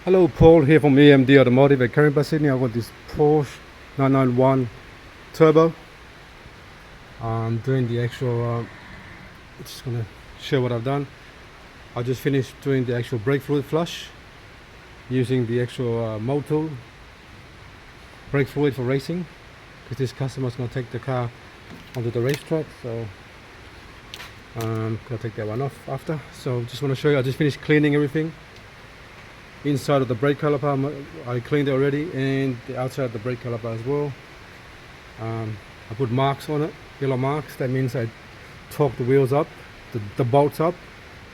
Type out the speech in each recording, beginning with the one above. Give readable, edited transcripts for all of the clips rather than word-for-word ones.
Hello, Paul here from AMD Automotive at Caringbah, Sydney. I've got this Porsche 991 Turbo. I'm doing the actual, just gonna show what I've done. I just finished doing the actual brake fluid flush using the actual Motul brake fluid for racing, because this customer's gonna take the car onto the racetrack, so I'm gonna take that one off after. So just want to show you, I just finished cleaning everything. Inside of the brake caliper I cleaned it already, and the outside of the brake caliper as well. I put marks on it, yellow marks. That means I torqued the wheels up, the bolts up,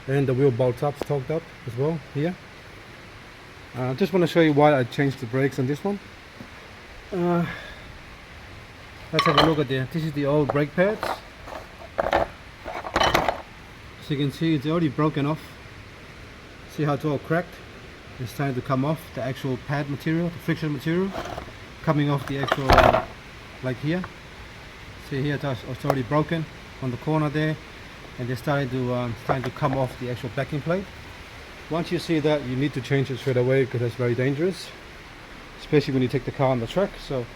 and the wheel bolts up torqued up as well here. Just want to show you why I changed the brakes on this one. Let's have a look at this is the old brake pads. So you can see it's already broken off. See how it's all cracked? It's starting to come off, the actual pad material, the friction material, coming off the actual, like here. See here, it's already broken on the corner there, and they're starting to come off the actual backing plate. Once you see that, you need to change it straight away, because that's very dangerous, especially when you take the car on the track. So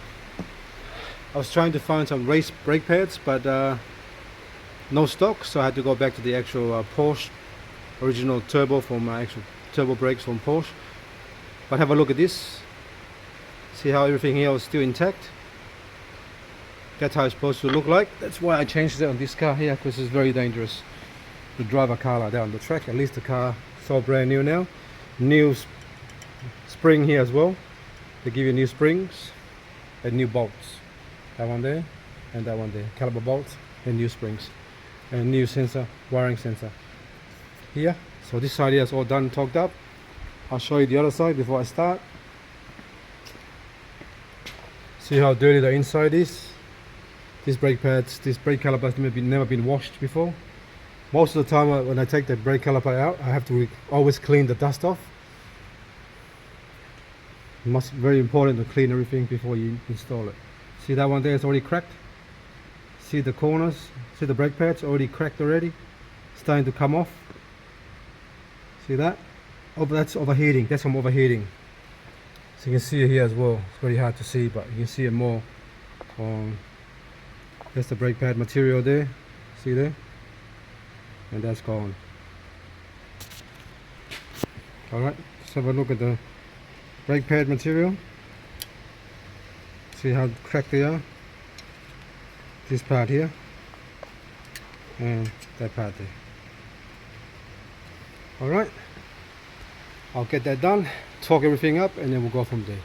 I was trying to find some race brake pads, but no stock, so I had to go back to the actual Porsche original turbo from my actual turbo brakes from Porsche. But have a look at this. See how everything here is still intact. That's how it's supposed to look like. That's why I changed it on this car here, because it's very dangerous to drive a car like that on the track. At least the car is all brand new now. New spring here as well. They give you new springs and new bolts. That one there and that one there. Caliper bolts and new springs and new sensor, wiring sensor here. So this side here is all done, torqued up. I'll show you the other side before I start. See how dirty the inside is. These brake pads, these brake calipers never been washed before. Most of the time when I take the brake caliper out, I have to always clean the dust off. Very important to clean everything before you install it. See that one there is already cracked. See the corners, see the brake pads already cracked already, starting to come off. See that? Oh, that's overheating. That's from overheating. So you can see it here as well. It's very hard to see, but you can see it more. That's the brake pad material there. See there? And that's gone. Alright, let's have a look at the brake pad material. See how cracked they are? This part here. And that part there. Alright, I'll get that done, torque everything up, and then we'll go from there.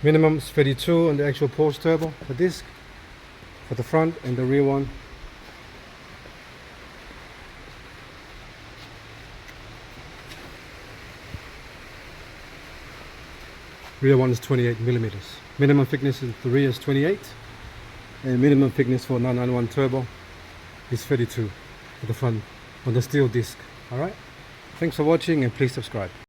Minimum is 32 on the actual Porsche Turbo, the disc for the front, and the rear one is 28 millimeters. Minimum thickness is the rear is 28, and minimum thickness for 991 Turbo is 32 for the front on the steel disc. Alright, thanks for watching, and please subscribe.